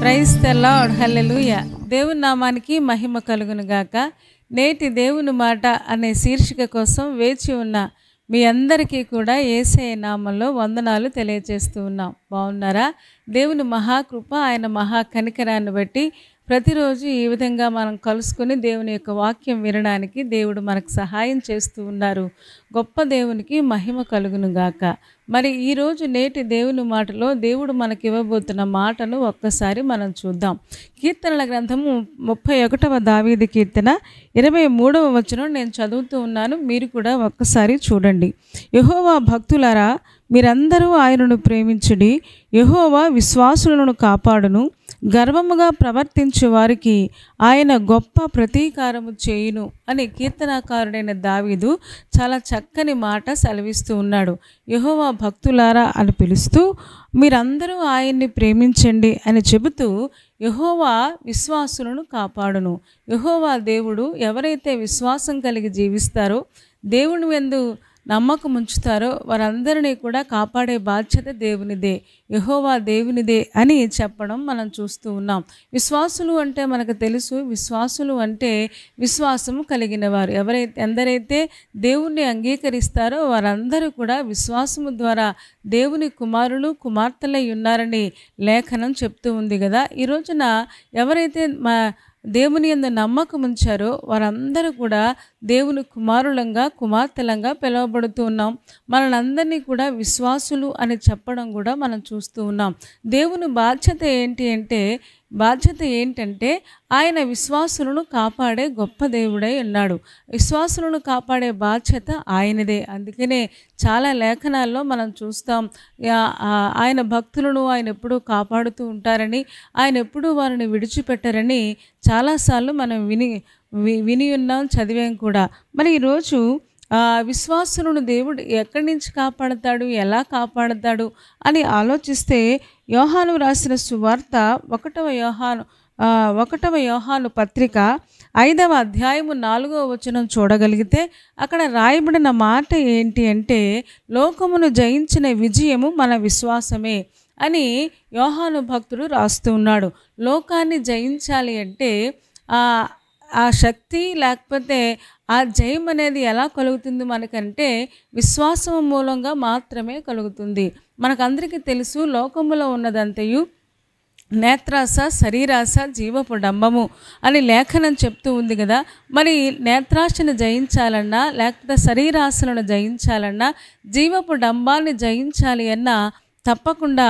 Praise the lord, హల్లెలూయా. దేవుని నామానికి మహిమ కలుగును గాక. నేటి దేవుని మాట అనే శీర్షిక కోసం వేచి ఉన్న మీ అందరికీ కూడా యేసయ్య నామంలో వందనాలు తెలియజేస్తూ ఉన్నాం. బాగున్నారా? దేవుని మహాకృప, ఆయన మహా కనికరాన్ని బట్టి ప్రతిరోజు ఈ విధంగా మనం కలుసుకొని దేవుని యొక్క వాక్యం వినడానికి దేవుడు మనకు సహాయం చేస్తూ ఉన్నారు. గొప్ప దేవునికి మహిమ కలుగును గాక. మరి ఈరోజు నేటి దేవుని మాటలో దేవుడు మనకి ఇవ్వబోతున్న మాటను ఒక్కసారి మనం చూద్దాం. కీర్తనల గ్రంథము 31వ దావీదు కీర్తన 23వ వచనం నేను చదువుతూ ఉన్నాను. మీరు కూడా ఒక్కసారి చూడండి. యెహోవా భక్తులారా, మీరందరూ ఆయనను ప్రేమించుడి. యెహోవా విశ్వాసులను కాపాడును. గర్వముగా ప్రవర్తించు వారికి ఆయన గొప్ప ప్రతీకారము చేయును అని కీర్తనాకారుడైన దావీదు చాలా చక్కని మాట సెలవిస్తూ ఉన్నాడు. యెహోవా భక్తులారా అని పిలుస్తూ మీరందరూ ఆయన్ని ప్రేమించండి అని చెబుతూ యెహోవా విశ్వాసులను కాపాడును. యెహోవా దేవుడు ఎవరైతే విశ్వాసం కలిగి జీవిస్తారో, దేవుని యందు నమ్మకం ఉంచుతారో వారందరినీ కూడా కాపాడే బాధ్యత దేవునిదే, యెహోవా దేవునిదే అని చెప్పడం మనం చూస్తూ ఉన్నాం. విశ్వాసులు అంటే మనకు తెలుసు. విశ్వాసులు అంటే విశ్వాసము కలిగిన వారు. ఎందరైతే దేవుణ్ణి అంగీకరిస్తారో వారందరూ కూడా విశ్వాసము ద్వారా దేవుని కుమారులు కుమార్తెలై ఉన్నారని లేఖనం చెప్తూ ఉంది కదా. ఈ రోజున ఎవరైతే దేవుని యందు నమ్మకం ఉంచారో వారందరూ కూడా దేవుని కుమారులంగా కుమార్తెలంగా పిలువబడుతూ ఉన్నాం. మనందరినీ కూడా విశ్వాసులు అని చెప్పడం కూడా మనం చూస్తూ ఉన్నాం. దేవుని బాధ్యత ఏంటంటే ఆయన విశ్వాసులను కాపాడే గొప్ప దేవుడై ఉన్నాడు. విశ్వాసులను కాపాడే బాధ్యత ఆయనదే. అందుకనే చాలా లేఖనాల్లో మనం చూస్తాం, ఆయన భక్తులను ఆయన ఎప్పుడూ కాపాడుతూ ఉంటారని, ఆయన ఎప్పుడూ వారిని విడిచిపెట్టరని చాలాసార్లు మనం విని ఉన్నాం, చదివాం కూడా. మరి ఈరోజు విశ్వాసులను దేవుడు ఎక్కడి నుంచి కాపాడతాడు, ఎలా కాపాడతాడు అని ఆలోచిస్తే యోహాను రాసిన సువార్త 1వ యోహాను పత్రిక 5వ అధ్యాయము 4వ వచనం చూడగలిగితే అక్కడ రాయబడిన మాట ఏంటి అంటే, లోకమును జయించిన విజయము మన విశ్వాసమే అని యోహాను భక్తుడు రాస్తూ ఉన్నాడు. లోకాన్ని జయించాలి అంటే ఆ శక్తి లేకపోతే ఆ జయం అనేది ఎలా కలుగుతుంది మనకంటే విశ్వాసం మూలంగా మాత్రమే కలుగుతుంది. మనకందరికీ తెలుసు, లోకములో ఉన్నదంతయు నేత్రాస, శరీరాస, జీవపు డంబము అని లేఖనం చెప్తూ ఉంది కదా. మరి నేత్రాశను జయించాలన్నా లేకపోతే శరీరాశలను జయించాలన్నా జీవపు డంబాన్ని జయించాలి అన్నా తప్పకుండా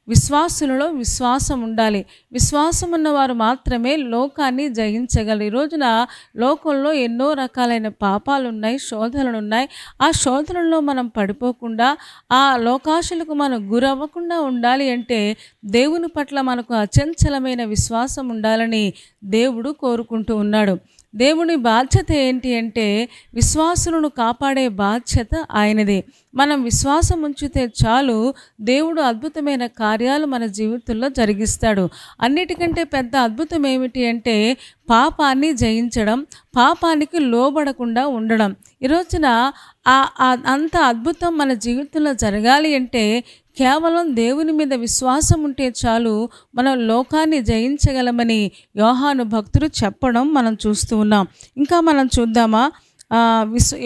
విశ్వాసులలో విశ్వాసం ఉండాలి. విశ్వాసం ఉన్నవారు మాత్రమే లోకాన్ని జయించగలరు. ఈ రోజున లోకంలో ఎన్నో రకాలైన పాపాలు ఉన్నాయి, శోధనలు ఉన్నాయి. ఆ శోధనలో మనం పడిపోకుండా, ఆ లోకాశలకు మనం గురవ్వకుండా ఉండాలి అంటే దేవుని పట్ల మనకు అచంచలమైన విశ్వాసం ఉండాలని దేవుడు కోరుకుంటూ ఉన్నాడు. దేవుని బాధ్యత ఏంటి అంటే విశ్వాసులను కాపాడే బాధ్యత ఆయనదే. మనం విశ్వాసం ఉంచితే చాలు, దేవుడు అద్భుతమైన కార్యాలు మన జీవితంలో జరిగిస్తాడు. అన్నిటికంటే పెద్ద అద్భుతం ఏమిటి అంటే పాపాన్ని జయించడం, పాపానికి లోబడకుండా ఉండడం. ఈ రోజున అంత అద్భుతం మన జీవితంలో జరగాలి అంటే కేవలం దేవుని మీద విశ్వాసం ఉంటే చాలు, మనం లోకాన్ని జయించగలమని యోహాను భక్తుడు చెప్పడం మనం చూస్తూ ఉన్నాం. ఇంకా మనం చూద్దామా,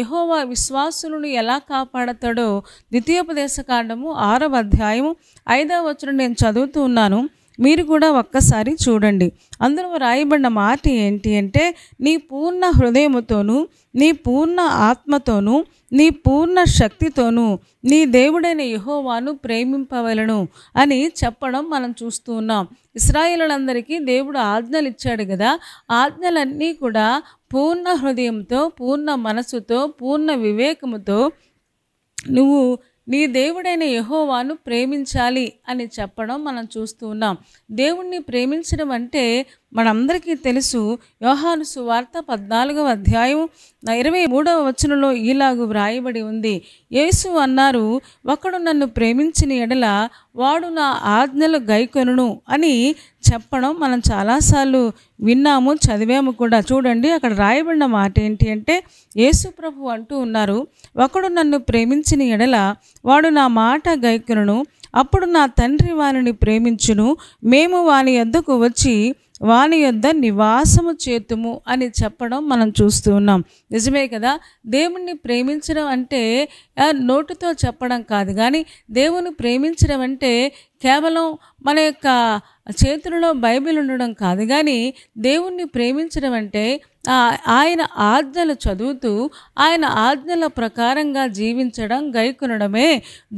యెహోవా విశ్వాసులను ఎలా కాపాడతాడో ద్వితీయోపదేశకాండము 6వ అధ్యాయము 5వ వచనం నేను చదువుతూ ఉన్నాను. మీరు కూడా ఒక్కసారి చూడండి. అందులో రాయబడిన మాట ఏంటి అంటే, నీ పూర్ణ హృదయముతోనూ నీ పూర్ణ ఆత్మతోనూ నీ పూర్ణ శక్తితోనూ నీ దేవుడైన యెహోవాను ప్రేమింపవలెను అని చెప్పడం మనం చూస్తూ ఉన్నాం. ఇశ్రాయేలులందరికీ దేవుడు ఆజ్ఞలు ఇచ్చాడు కదా. ఆజ్ఞలన్నీ కూడా పూర్ణ హృదయంతో, పూర్ణ మనసుతో, పూర్ణ వివేకముతో నువ్వు నీ దేవుడైన యెహోవాను ప్రేమించాలి అని చెప్పడం మనం చూస్తూ ఉన్నాం. దేవుణ్ణి ప్రేమించడం అంటే మనందరికీ తెలుసు. యోహాను సువార్త 14వ అధ్యాయం 23వ వచనంలో ఈలాగు వ్రాయబడి ఉంది. యేసు అన్నారు, ఒకడు నన్ను ప్రేమించిన ఎడల వాడు నా ఆజ్ఞలు గైకొనును అని చెప్పడం మనం చాలాసార్లు విన్నాము, చదివాము కూడా. చూడండి, అక్కడ రాయబడిన మాట ఏంటి అంటే, యేసు ప్రభు అంటూ ఉన్నారు, ఒకడు నన్ను ప్రేమించిన ఎడల వాడు నా మాట గైకొనును, అప్పుడు నా తండ్రి వానిని ప్రేమించును, మేము వాని యొద్దకు వచ్చి వాని యొద్ద నివాసము చేతుము అని చెప్పడం మనం చూస్తూ ఉన్నాం. నిజమే కదా. దేవుణ్ణి ప్రేమించడం అంటే నోటితో చెప్పడం కాదు, కానీ దేవుని ప్రేమించడం అంటే కేవలం మన యొక్క చేతులలో బైబిల్ ఉండడం కాదు, కానీ దేవుణ్ణి ప్రేమించడం అంటే ఆయన ఆజ్ఞలు చదువుతూ ఆయన ఆజ్ఞల ప్రకారంగా జీవించడం, గైకొనడమే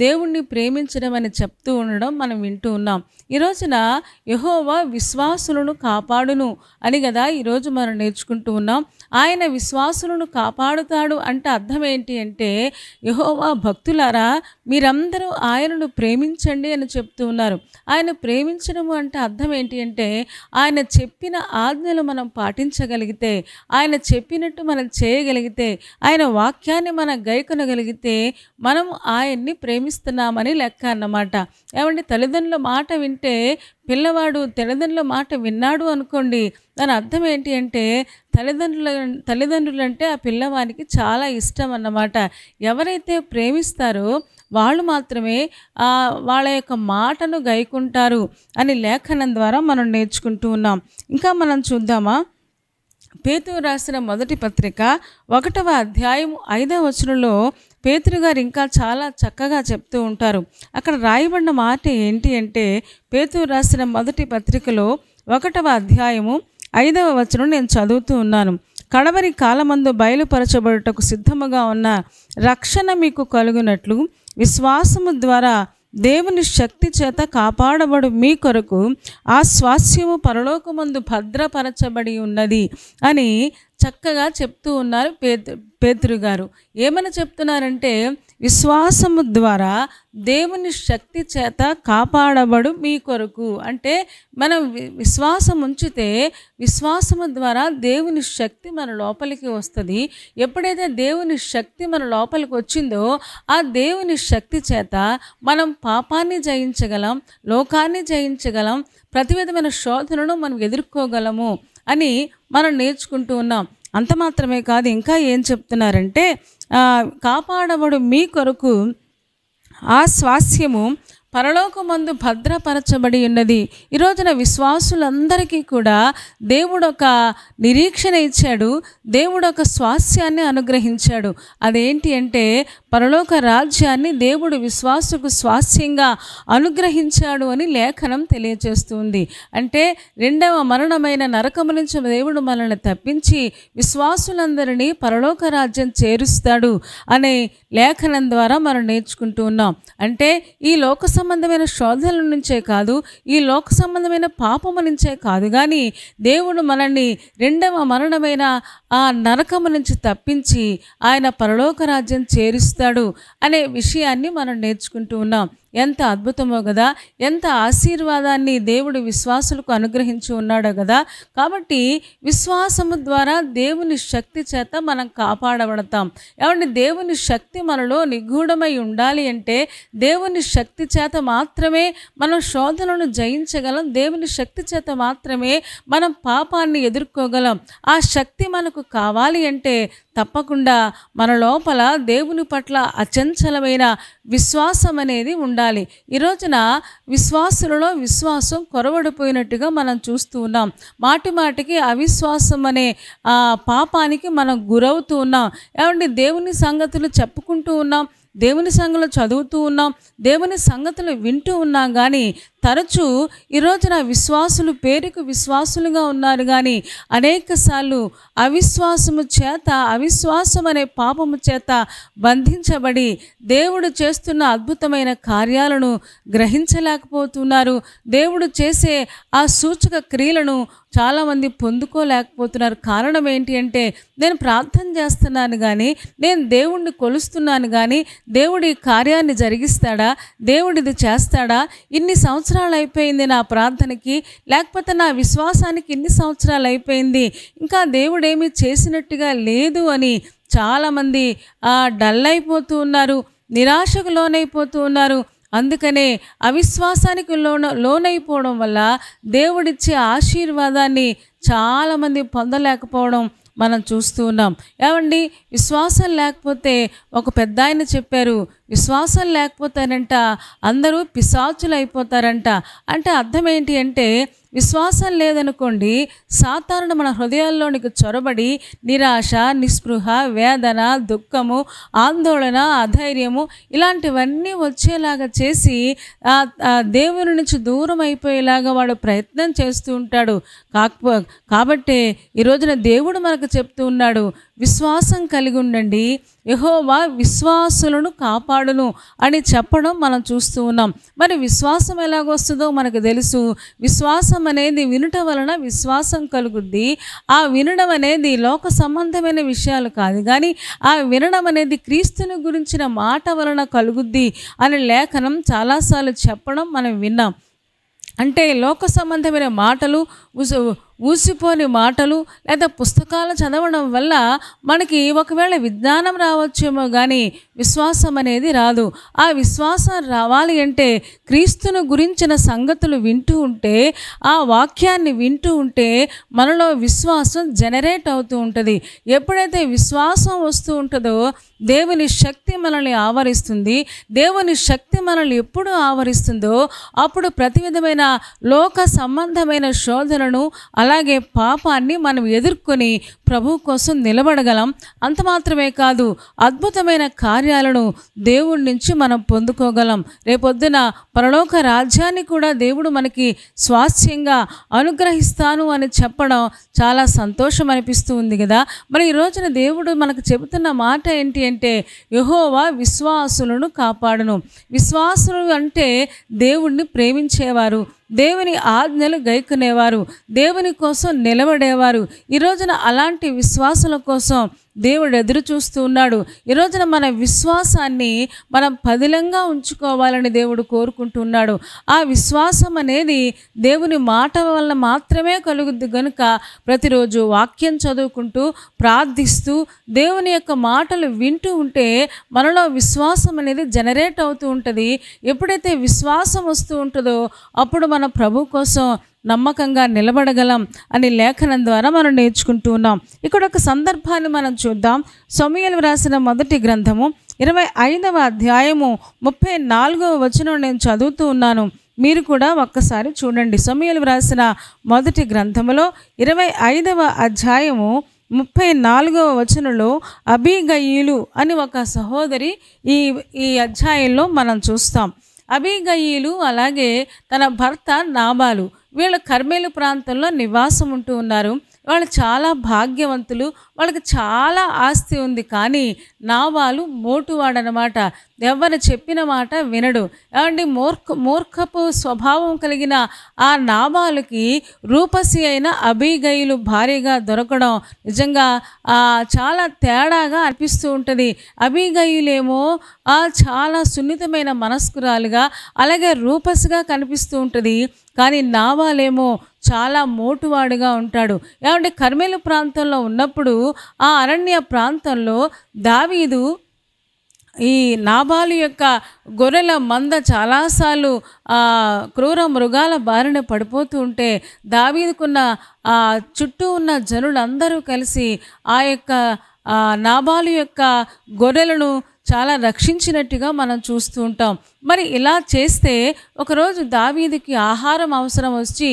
దేవుణ్ణి ప్రేమించడం అని చెప్తూ ఉండడం మనం వింటూ ఉన్నాం. ఈ రోజున యెహోవా విశ్వాసులను కాపాడును అని కదా ఈరోజు మనం నేర్చుకుంటూ ఉన్నాం. ఆయన విశ్వాసులను కాపాడుతాడు అంటే అర్థం ఏంటి అంటే, యెహోవా భక్తులారా మీరందరూ ఆయనను ప్రేమించండి అని చెప్తూ ఉన్నారు. ఆయన ప్రేమించడము అంటే అర్థం ఏంటి అంటే, ఆయన చెప్పిన ఆజ్ఞలు మనం పాటించగలిగితే, ఆయన చెప్పినట్టు మనం చేయగలిగితే, ఆయన వాక్యాన్ని మనం గైకొనగలిగితే మనం ఆయన్ని ప్రేమిస్తున్నామని లెక్క అన్నమాట. ఏమంటే, తల్లిదండ్రుల మాట వింటే పిల్లవాడు తల్లిదండ్రుల మాట విన్నాడు అనుకోండి, దాని అర్థం ఏంటి అంటే తల్లిదండ్రులు అంటే ఆ పిల్లవానికి చాలా ఇష్టం అన్నమాట. ఎవరైతే ప్రేమిస్తారో వాళ్ళు మాత్రమే వాళ్ళ యొక్క మాటను గైకుంటారు అని లేఖనం ద్వారా మనం నేర్చుకుంటూ ఉన్నాం. ఇంకా మనం చూద్దామా, పేతురు రాసిన మొదటి పత్రిక 1వ అధ్యాయం 5వ వచనంలో పేతురు గారు ఇంకా చాలా చక్కగా చెప్తూ ఉంటారు. అక్కడ రాయబడిన మాట ఏంటి అంటే, పేతురు రాసిన మొదటి పత్రికలో 1వ అధ్యాయము 5వ వచనం నేను చదువుతూ ఉన్నాను. కడవరి కాలమందు బయలుపరచబడుటకు సిద్ధముగా ఉన్న రక్షణ మీకు కలుగునట్లు విశ్వాసము ద్వారా దేవుని శక్తి చేత కాపాడబడు మీ కొరకు ఆ స్వాస్యము పరలోకమందు భద్రపరచబడి ఉన్నది అని చక్కగా చెప్తూ ఉన్నారు పేతురు గారు. ఏమని చెప్తున్నారంటే, విశ్వాసము ద్వారా దేవుని శక్తి చేత కాపాడబడు మీ కొరకు. అంటే మనం విశ్వాసం ఉంచితే విశ్వాసము ద్వారా దేవుని శక్తి మన లోపలికి వస్తుంది. ఎప్పుడైతే దేవుని శక్తి మన లోపలికి వచ్చిందో ఆ దేవుని శక్తి చేత మనం పాపాన్ని జయించగలం, లోకాన్ని జయించగలం, ప్రతి విధమైన శోధనను మనం ఎదుర్కోగలము అని మనం నేర్చుకుంటూ ఉన్నాం. అంత మాత్రమే కాదు, ఇంకా ఏం చెప్తున్నారంటే, కాపాడబడు మీ కొరకు ఆ స్వాస్యము పరలోకమందు భద్రపరచబడి ఉన్నది. ఈ రోజున విశ్వాసులందరికీ కూడా దేవుడు ఒక నిరీక్షణ ఇచ్చాడు, దేవుడు ఒక స్వాస్యాన్ని అనుగ్రహించాడు. అదేంటి అంటే, పరలోక రాజ్యాన్ని దేవుడు విశ్వాసుకు స్వాస్యంగా అనుగ్రహించాడు అని లేఖనం తెలియజేస్తుంది. అంటే రెండవ మరణమైన నరకము నుంచి దేవుడు మనల్ని తప్పించి విశ్వాసులందరినీ పరలోక రాజ్యం చేరుస్తాడు అనే లేఖనం ద్వారా మనం నేర్చుకుంటూ ఉన్నాం. అంటే ఈ లోక సంబంధమైన శోధనల నుంచే కాదు, ఈ లోక సంబంధమైన పాపము నుంచే కాదు, కానీ దేవుడు మనల్ని రెండవ మరణమైన ఆ నరకము నుంచి తప్పించి ఆయన పరలోక రాజ్యం చేరుస్తాడు అనే విషయాన్ని మనం నేర్చుకుంటూ ఉన్నాం. ఎంత అద్భుతమో కదా, ఎంత ఆశీర్వాదాన్ని దేవుడు విశ్వాసులకు అనుగ్రహించి ఉన్నాడో కదా. కాబట్టి విశ్వాసము ద్వారా దేవుని శక్తి చేత మనం కాపాడబడతాం. ఏమంటే, దేవుని శక్తి మనలో నిగూఢమై ఉండాలి అంటే దేవుని శక్తి చేత మాత్రమే మనం శోధనను జయించగలం, దేవుని శక్తి చేత మాత్రమే మనం పాపాన్ని ఎదుర్కోగలం. ఆ శక్తి మనకు కావాలి అంటే తప్పకుండా మన లోపల దేవుని పట్ల అచంచలమైన విశ్వాసం అనేది ఉండాలి. ఈ రోజున విశ్వాసులలో విశ్వాసం కొరవడిపోయినట్టుగా మనం చూస్తూ ఉన్నాం. మాటి మాటికి అవిశ్వాసం అనే పాపానికి మనం గురవుతూ ఉన్నాం. ఏమంటే, దేవుని సంగతులు చెప్పుకుంటూ ఉన్నాం, దేవుని సంగతులు చదువుతూ ఉన్నాం, దేవుని సంగతులు వింటూ ఉన్నాం, కానీ తరచూ ఈ రోజున విశ్వాసులు పేరుకు విశ్వాసులుగా ఉన్నారు, కానీ అనేక సార్లు అవిశ్వాసము చేత, అవిశ్వాసం అనే పాపము చేత బంధించబడి దేవుడు చేస్తున్న అద్భుతమైన కార్యాలను గ్రహించలేకపోతున్నారు. దేవుడు చేసే ఆ సూచక క్రియలను చాలామంది పొందుకోలేకపోతున్నారు. కారణం ఏంటి అంటే, నేను ప్రార్థన చేస్తున్నాను కానీ, నేను దేవుణ్ణి కొలుస్తున్నాను కానీ దేవుడి కార్యాన్ని జరిగిస్తాడా, దేవుడిది చేస్తాడా, ఇన్ని సంవత్సరాలు సంవత్సరాలు అయిపోయింది నా ప్రార్థనకి, లేకపోతే నా విశ్వాసానికి ఇన్ని సంవత్సరాలు అయిపోయింది, ఇంకా దేవుడేమీ చేసినట్టుగా లేదు అని చాలామంది డల్ అయిపోతూ ఉన్నారు, నిరాశకు లోనైపోతూ ఉన్నారు. అందుకనే అవిశ్వాసానికి లోనైపోవడం వల్ల దేవుడిచ్చే ఆశీర్వాదాన్ని చాలామంది పొందలేకపోవడం మనం చూస్తూ ఉన్నాం. ఏమండి, విశ్వాసం లేకపోతే ఒక పెద్ద ఆయన చెప్పారు, విశ్వాసం లేకపోతారంట అందరూ పిశాచులు అయిపోతారంట. అంటే అర్థం ఏంటి అంటే, విశ్వాసం లేదనుకోండి, సాతానుడు మన హృదయాల్లోనికి చొరబడి నిరాశ, నిస్పృహ, వేదన, దుఃఖము, ఆందోళన, అధైర్యము ఇలాంటివన్నీ వచ్చేలాగా చేసి దేవుని నుంచి దూరం అయిపోయేలాగా వాడు ప్రయత్నం చేస్తూ ఉంటాడు. కాబట్టి ఈ రోజున దేవుడు మనకు చెప్తూ ఉన్నాడు, విశ్వాసం కలిగి ఉండండి, యెహోవా విశ్వాసులను కాపాడును అని చెప్పడం మనం చూస్తూ ఉన్నాం. మరి విశ్వాసం ఎలాగొస్తుందో మనకు తెలుసు. విశ్వాసం అనేది వినుట వలన విశ్వాసం కలుగుద్ది. ఆ వినడం అనేది లోక సంబంధమైన విషయాలు కాదు, కానీ ఆ వినడం అనేది క్రీస్తుని గురించిన మాట వలన కలుగుద్ది అని లేఖనం చాలాసార్లు చెప్పడం మనం విన్నాం. అంటే లోక సంబంధమైన మాటలు, ఊసిపోని మాటలు లేదా పుస్తకాలు చదవడం వల్ల మనకి ఒకవేళ విజ్ఞానం రావచ్చేమో కానీ విశ్వాసం అనేది రాదు. ఆ విశ్వాసం రావాలి అంటే క్రీస్తును గురించిన సంగతులు వింటూ ఉంటే, ఆ వాక్యాన్ని వింటూ ఉంటే మనలో విశ్వాసం జనరేట్ అవుతూ ఉంటుంది. ఎప్పుడైతే విశ్వాసం వస్తూ ఉంటుందో దేవుని శక్తి మనల్ని ఆవరిస్తుంది. దేవుని శక్తి మనల్ని ఎప్పుడు ఆవరిస్తుందో అప్పుడు ప్రతి విధమైన లోక సంబంధమైన శోధనను అలాగే పాపాన్ని మనం ఎదుర్కొని ప్రభు కోసం నిలబడగలం. అంత మాత్రమే కాదు, అద్భుతమైన కార్యాలను దేవుడి నుంచి మనం పొందుకోగలం. రేపొద్దున పరలోక రాజ్యాన్ని కూడా దేవుడు మనకి స్వాస్థ్యంగా అనుగ్రహిస్తాను అని చెప్పడం చాలా సంతోషం అనిపిస్తూ ఉంది కదా. మరి ఈ రోజున దేవుడు మనకు చెబుతున్న మాట ఏంటి అంటే, యెహోవా విశ్వాసులను కాపాడును. విశ్వాసులు అంటే దేవుణ్ణి ప్రేమించేవారు, దేవుని ఆజ్ఞలు గైకునేవారు, దేవుని కోసం నిలబడేవారు. ఈ రోజున అలాంటి విశ్వాసుల కోసం దేవుడు ఎదురు చూస్తూ ఉన్నాడు. ఈ రోజున మన విశ్వాసాన్ని మనం పదిలంగా ఉంచుకోవాలని దేవుడు కోరుకుంటున్నాడు. ఆ విశ్వాసం అనేది దేవుని మాట వల్ల మాత్రమే కలుగుద్ది కనుక ప్రతిరోజు వాక్యం చదువుకుంటూ ప్రార్థిస్తూ దేవుని యొక్క మాటలు వింటూ ఉంటే మనలో విశ్వాసం అనేది జనరేట్ అవుతూ ఉంటుంది. ఎప్పుడైతే విశ్వాసం వస్తూ ఉంటుందో అప్పుడు మన ప్రభు కోసం నమ్మకంగా నిలబడగలం అని లేఖనం ద్వారా మనం నేర్చుకుంటూ ఉన్నాం. ఇక్కడ ఒక సందర్భాన్ని మనం చూద్దాం. సమూయేలు రాసిన మొదటి గ్రంథము 25వ అధ్యాయము 34వ వచనం నేను చదువుతూ ఉన్నాను. మీరు కూడా ఒక్కసారి చూడండి. సమూయేలు రాసిన మొదటి గ్రంథములో 25వ అధ్యాయము 34వ వచనంలో అబీగయీలు అని ఒక సహోదరి ఈ అధ్యాయంలో మనం చూస్తాం. అబీగయీలు అలాగే తన భర్త నాబాలు వీళ్ళు కర్మేలు ప్రాంతంలో నివాసం ఉంటూ ఉన్నారు. వాళ్ళు చాలా భాగ్యవంతులు, వాళ్ళకి చాలా ఆస్తి ఉంది. కానీ నాబాలు మోటువాడనమాట, ఎవరు చెప్పిన మాట వినడు. ఏమండి, మూర్ఖపు స్వభావం కలిగిన ఆ నాబాలుకి రూపసి అయిన అబీగయీలు భార్యగా దొరకడం నిజంగా చాలా తేడాగా అనిపిస్తూ ఉంటుంది. అబీగయీలేమో చాలా సున్నితమైన మనస్కురాలుగా అలాగే రూపసిగా కనిపిస్తూ ఉంటుంది. కానీ నాబాలేమో చాలా మోటువాడుగా ఉంటాడు. ఏమంటే కర్మేలు ప్రాంతంలో ఉన్నప్పుడు ఆ అరణ్య ప్రాంతంలో దావీదు ఈ నాబాలు యొక్క గొర్రెల మంద చాలాసార్లు క్రూర మృగాల బారిన పడిపోతూ ఉంటే దావీదుకున్న చుట్టూ ఉన్న జనులందరూ కలిసి ఆ యొక్క నాబాలు యొక్క గొర్రెలను చాలా రక్షించినట్టుగా మనం చూస్తూ ఉంటాం. మరి ఇలా చేస్తే ఒకరోజు దావీదుకి ఆహారం అవసరం వచ్చి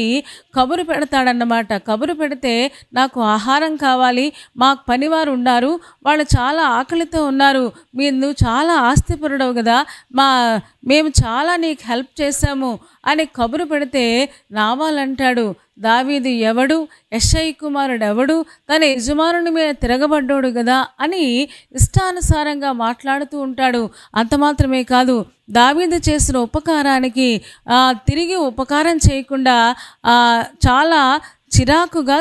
కబురు పెడతాడన్నమాట. కబురు పెడితే నాకు ఆహారం కావాలి, మాకు పనివారు ఉన్నారు, వాళ్ళు చాలా ఆకలితో ఉన్నారు, నువ్వు చాలా ఆస్తిపరుడవు కదా, మేము చాలా నీకు హెల్ప్ చేశాము అని కబురు పెడితే నాబాలంటాడు, దావీదు ఎవడు, యెషై కుమారుడు ఎవడు, తన యజమానుని మీద తిరగబడ్డాడు కదా అని ఇష్టానుసారంగా మాట్లాడుతూ ఉంటాడు. అంత మాత్రమే కాదు, దావీదు చేసిన ఉపకారానికి తిరిగి ఉపకారం చేయకుండా చాలా చిరాకుగా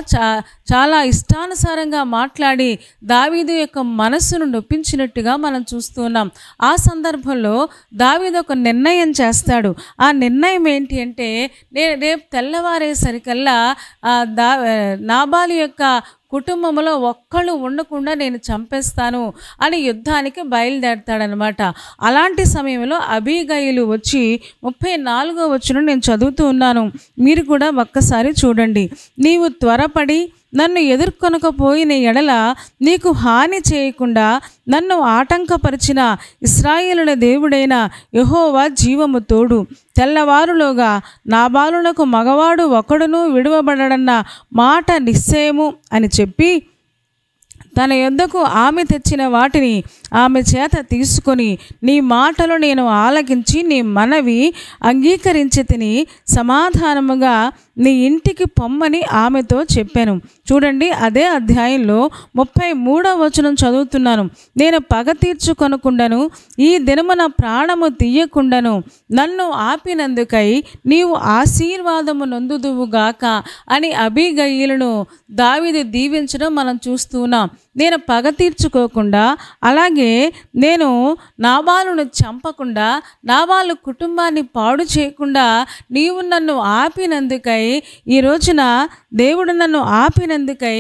చాలా ఇష్టానుసారంగా మాట్లాడి దావీదు యొక్క మనస్సును నొప్పించినట్టుగా మనం చూస్తున్నాం. ఆ సందర్భంలో దావీదు ఒక నిర్ణయం చేస్తాడు. ఆ నిర్ణయం ఏంటి అంటే, నేను రేపు తెల్లవారేసరికల్లా నాబాలు యొక్క కుటుంబంలో ఒక్కళ్ళు ఉండకుండా నేను చంపేస్తాను అని యుద్ధానికి బయలుదేరతాడనమాట. అలాంటి సమయంలో అబీగయిలు వచ్చి 34వ వచనం నేను చదువుతూ ఉన్నాను, మీరు కూడా ఒక్కసారి చూడండి. నీవు త్వరపడి నన్ను ఎదుర్కొనకపోయిన ఎడల నీకు హాని చేయకుండా నన్ను ఆటంకపరిచిన ఇశ్రాయేలుల దేవుడైన యెహోవా జీవము తోడు, తెల్లవారులోగా నాబాలునకు మగవాడు ఒకడును విడువబడడన్న మాట నిశ్చయము అని చెప్పి తన యొద్దకు ఆమె తెచ్చిన వాటిని ఆమె చేత తీసుకొని, నీ మాటలు నేను ఆలకించి నీ మనవి అంగీకరించి తిని సమాధానముగా నీ ఇంటికి పొమ్మని ఆమెతో చెప్పాను. చూడండి, అదే అధ్యాయంలో 33వ వచనం చదువుతున్నాను. నేను పగ తీర్చుకొనకుండాను ఈ దినమున ప్రాణము తీయకుండాను నన్ను ఆపినందుకై నీవు ఆశీర్వాదము నొందుదువుగాక అని అబీగయీలును దావీదు దీవించడం మనం చూస్తున్నాం. నేను పగ తీర్చుకోకుండా, అలాగే నేను నాబాలును చంపకుండా, నాబాలు కుటుంబాన్ని పాడు చేయకుండా నీవు నన్ను ఆపినందుకై, ఈ రోజున దేవుడు నన్ను ఆపినందుకై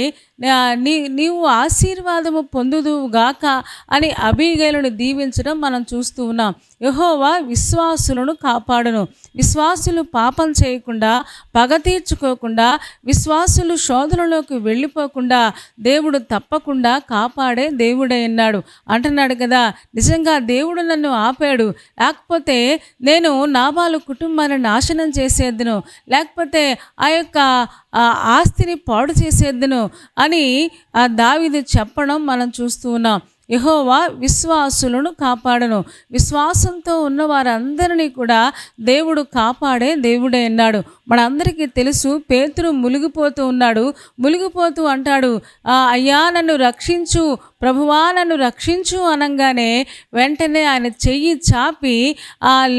నీవు ఆశీర్వాదము పొందుదువుగాక అని అబీగయీలును దీవించడం మనం చూస్తూ ఉన్నాం. యెహోవా విశ్వాసులను కాపాడును. విశ్వాసులు పాపం చేయకుండా, పగ తీర్చుకోకుండా, విశ్వాసులు శోధనలోకి వెళ్ళిపోకుండా దేవుడు తప్పకుండా కాపాడే దేవుడై ఉన్నాడు అంటున్నాడు కదా. నిజంగా దేవుడు నన్ను ఆపాడు, లేకపోతే నేను నాబాలు కుటుంబాన్ని నాశనం చేసేద్దును, లేకపోతే ఆ యొక్క ఆస్తిని పాడు చేసేద్దును అని దావీదు చెప్పడం మనం చూస్తూ ఉన్నాం. యెహోవా విశ్వాసులను కాపాడను. విశ్వాసంతో ఉన్న వారందరినీ కూడా దేవుడు కాపాడే దేవుడే అన్నాడు. మనందరికీ తెలుసు, పేతురు మునిగిపోతూ ఉన్నాడు. మునిగిపోతూ అంటాడు, అయ్యా నన్ను రక్షించు, ప్రభువా నన్ను రక్షించు అనగానే వెంటనే ఆయన చెయ్యి చాపి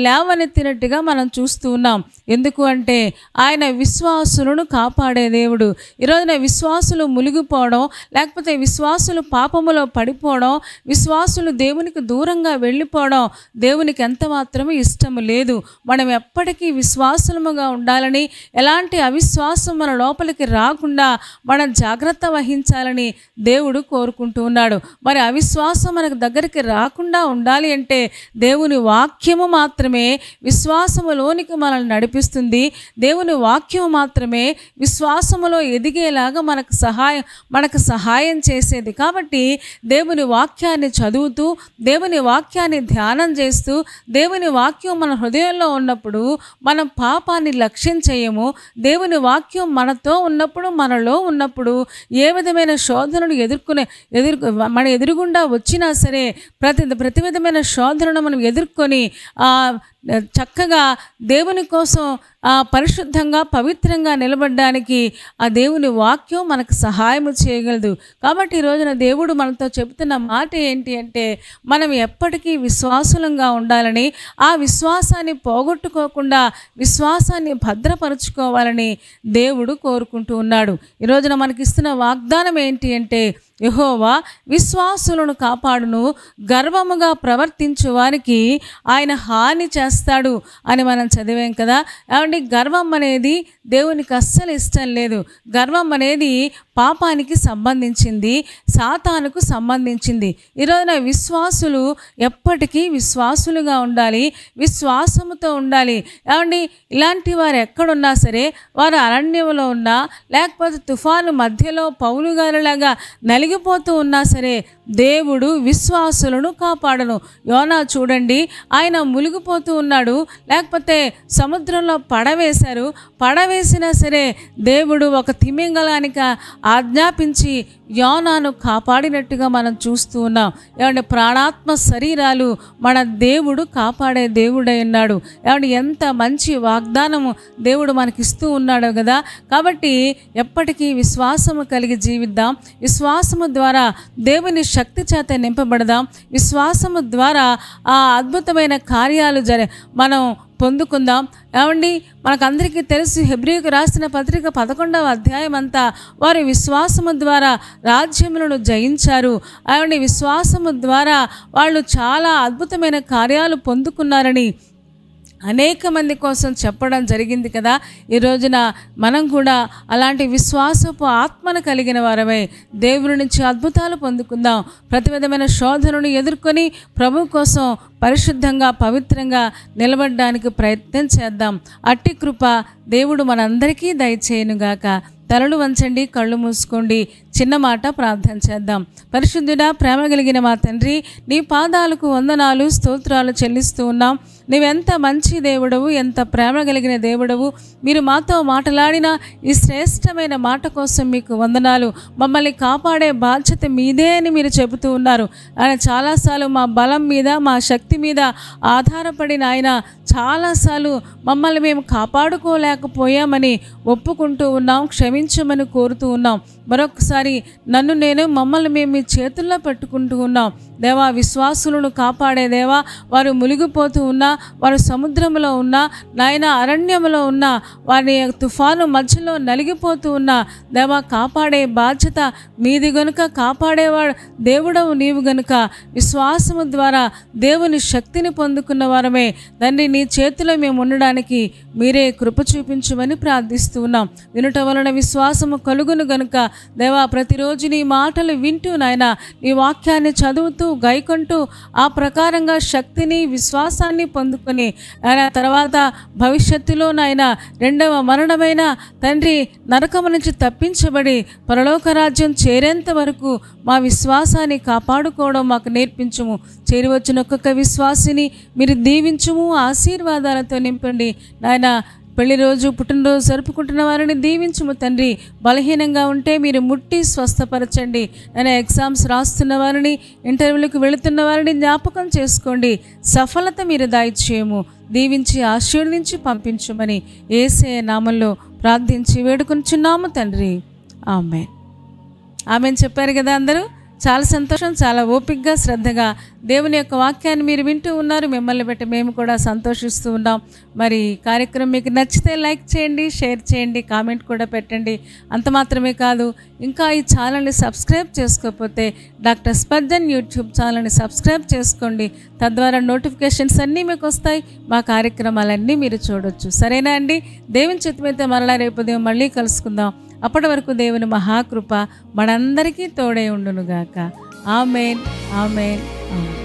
లేవనెత్తినట్టుగా మనం చూస్తూ ఉన్నాం. ఎందుకు అంటే ఆయన విశ్వాసులను కాపాడే దేవుడు. ఈరోజున విశ్వాసులు మునిగిపోవడం, లేకపోతే విశ్వాసులు పాపములో పడిపోవడం, విశ్వాసులు దేవునికి దూరంగా వెళ్ళిపోవడం దేవునికి ఎంత మాత్రమే ఇష్టము లేదు. మనం ఎప్పటికీ విశ్వాసులముగా ఉండాలని, ఎలాంటి అవిశ్వాసం మన లోపలికి రాకుండా మనం జాగ్రత్త వహించాలని దేవుడు కోరుకుంటూ ఉన్నాడు. మరి అవిశ్వాసం మనకు దగ్గరికి రాకుండా ఉండాలి అంటే దేవుని వాక్యము మాత్రమే విశ్వాసములోనికి మనల్ని నడిపిస్తుంది. దేవుని వాక్యము మాత్రమే విశ్వాసములో ఎదిగేలాగా మనకు సహాయం చేసేది. కాబట్టి దేవుని వాక్యాన్ని చదువుతూ, దేవుని వాక్యాన్ని ధ్యానం చేస్తూ, దేవుని వాక్యం మన హృదయంలో ఉన్నప్పుడు మనం పాపాన్ని లక్ష్యం చేయము. దేవుని వాక్యం మనతో ఉన్నప్పుడు, మనలో ఉన్నప్పుడు ఏ విధమైన శోధనను మన ఎదురుగుండా వచ్చినా సరే ప్రతి విధమైన శోధనను మనం ఎదుర్కొని చక్కగా దేవుని కోసం పరిశుద్ధంగా పవిత్రంగా నిలబడడానికి ఆ దేవుని వాక్యం మనకు సహాయం చేయగలదు. కాబట్టి ఈ రోజున దేవుడు మనతో చెబుతున్న మాట ఏంటి అంటే, మనం ఎప్పటికీ విశ్వాసులంగా ఉండాలని, ఆ విశ్వాసాన్ని పోగొట్టుకోకుండా విశ్వాసాన్ని భద్రపరుచుకోవాలని దేవుడు కోరుకుంటూ ఉన్నాడు. ఈ రోజున మనకిస్తున్న వాగ్దానం ఏంటి అంటే, యెహోవా విశ్వాసులను కాపాడును, గర్వముగా ప్రవర్తించు వారికి ఆయన హాని చేస్తాడు అని మనం చదివాం కదా. ఏమంటే గర్వం అనేది దేవునికి అస్సలు ఇష్టం లేదు. గర్వం అనేది పాపానికి సంబంధించింది, సాతానుకు సంబంధించింది. ఈరోజున విశ్వాసులు ఎప్పటికీ విశ్వాసులుగా ఉండాలి, విశ్వాసముతో ఉండాలి. ఏమండి ఇలాంటి వారు ఎక్కడున్నా సరే, వారు అరణ్యంలో ఉన్నా, లేకపోతే తుఫాను మధ్యలో పౌలు గారిలాగా నలిగిపోతూ ఉన్నా సరే దేవుడు విశ్వాసులను కాపాడను. యోనా చూడండి, ఆయన మునిగిపోతూ ఉన్నాడు, లేకపోతే సముద్రంలో పడవేశారు. పడవేసినా సరే దేవుడు ఒక తిమింగలానికి ఆజ్ఞాపించి యోనాను కాపాడినట్టుగా మనం చూస్తూ ఉన్నాం. ఏమంటే ప్రాణాత్మ శరీరాలు మన దేవుడు కాపాడే దేవుడై ఉన్నాడు. ఏమంటే ఎంత మంచి వాగ్దానము దేవుడు మనకిస్తూ ఉన్నాడు కదా. కాబట్టి ఎప్పటికీ విశ్వాసము కలిగి జీవిద్దాం. విశ్వాసము ద్వారా దేవుని శక్తి చేత నింపబడదాం. విశ్వాసము ద్వారా ఆ అద్భుతమైన కార్యాలు మనం పొందుకుందాం. ఏమండి, మనకందరికీ తెలుసు హెబ్రీయులకు రాసిన పత్రిక 11వ అధ్యాయం అంతా వారి విశ్వాసము ద్వారా రాజ్యములను జయించారు. ఏమండి, విశ్వాసము ద్వారా వాళ్ళు చాలా అద్భుతమైన కార్యాలు పొందుకున్నారని అనేక మంది కోసం చెప్పడం జరిగింది కదా. ఈ రోజున మనం కూడా అలాంటి విశ్వాసపు ఆత్మను కలిగిన వారమై దేవుని నుంచి అద్భుతాలు పొందుకుందాం. ప్రతి విధమైన శోధనను ఎదుర్కొని ప్రభు కోసం పరిశుద్ధంగా పవిత్రంగా నిలబడడానికి ప్రయత్నం చేద్దాం. అట్టి కృప దేవుడు మనందరికీ దయచేయునుగాక. తలలు వంచండి, కళ్ళు మూసుకోండి. చిన్న మాట ప్రార్థన చేద్దాం. పరిశుద్ధుడా, ప్రేమ కలిగిన మా తండ్రి, నీ పాదాలకు వందనాలు స్తోత్రాలు చెల్లిస్తూ ఉన్నాం. నీవెంత మంచి దేవుడవు, ఎంత ప్రేమ కలిగిన దేవుడవు. మీరు మాతో మాట్లాడిన ఈ శ్రేష్టమైన మాట కోసం మీకు వందనాలు. మమ్మల్ని కాపాడే బాధ్యత మీదే అని మీరు చెబుతూ ఉన్నారు. ఆయన చాలాసార్లు మా బలం మీద మా శక్తి మీద ఆధారపడిన ఆయన చాలాసార్లు మమ్మల్ని మేము కాపాడుకోలేకపోయామని ఒప్పుకుంటూ ఉన్నాం. క్షమించమని కోరుతూ ఉన్నాం. మరొకసారి మమ్మల్ని మేము మీ చేతుల్లో పెట్టుకుంటూ ఉన్నాం. దేవా, విశ్వాసులను కాపాడే దేవా, వారు మునిగిపోతూ ఉన్నా, వారు సముద్రంలో ఉన్నా, నాయన అరణ్యంలో ఉన్నా, వారి తుఫాను మధ్యలో నలిగిపోతూ ఉన్నా, దేవా కాపాడే బాధ్యత మీది గనుక, కాపాడేవాడు దేవుడవు నీవు గనుక విశ్వాసము ద్వారా దేవుని శక్తిని పొందుకున్న వారమే తండ్రి. నీ చేతిలో మేము ఉండడానికి మీరే కృప చూపించమని ప్రార్థిస్తూ ఉన్నాం. వినుట వలన విశ్వాసము కలుగును గనుక దేవా, ప్రతిరోజు నీ మాటలు వింటూ నాయన నీ వాక్యాన్ని చదువుతూ గైకొంటూ ఆ ప్రకారంగా శక్తిని విశ్వాసాన్ని పొందుకొని ఆయన తర్వాత భవిష్యత్తులో నాయన రెండవ మరణమైన తండ్రి నరకము నుంచి తప్పించబడి పరలోక రాజ్యం చేరేంత వరకు మా విశ్వాసాన్ని కాపాడుకోవడం మాకు నేర్పించుము. చేరివచ్చిన ఒక్కొక్క విశ్వాసిని మీరు దీవించుము, ఆశీర్వాదాలతో నింపండి నాయన. పెళ్లి రోజు పుట్టినరోజు జరుపుకుంటున్న వారిని దీవించుము తండ్రి. బలహీనంగా ఉంటే మీరు ముట్టి స్వస్థపరచండి. నేను ఎగ్జామ్స్ రాస్తున్న వారిని, ఇంటర్వ్యూలకు వెళుతున్న వారిని జ్ఞాపకం చేసుకోండి. సఫలత మీరు దయచేయము, దీవించి ఆశీర్వదించి పంపించమని యేసయ్య నామంలో ప్రార్థించి వేడుకొంచున్నాము తండ్రి. ఆమేన్. ఆమేన్ చెప్పారు కదా అందరూ. చాలా సంతోషం. చాలా ఓపికగా శ్రద్ధగా దేవుని యొక్క వాక్యాన్ని మీరు వింటూ ఉన్నారు. మిమ్మల్ని బట్టి మేము కూడా సంతోషిస్తూ ఉన్నాం. మరి కార్యక్రమం మీకు నచ్చితే లైక్ చేయండి, షేర్ చేయండి, కామెంట్ కూడా పెట్టండి. అంత మాత్రమే కాదు, ఇంకా ఈ ఛానల్ని సబ్స్క్రైబ్ చేసుకోకపోతే డాక్టర్ స్పర్జన్ యూట్యూబ్ ఛానల్ని సబ్స్క్రైబ్ చేసుకోండి. తద్వారా నోటిఫికేషన్స్ అన్నీ మీకు వస్తాయి. మా కార్యక్రమాలన్నీ మీరు చూడొచ్చు. సరేనా అండి? దేవుని చిత్తమైతే మరలా రేపు ఉదయం మళ్ళీ కలుసుకుందాం. అప్పటి వరకు దేవుని మహాకృప మనందరికీ తోడై ఉండునుగాక. ఆమేన్, ఆమేన్, ఆమేన్.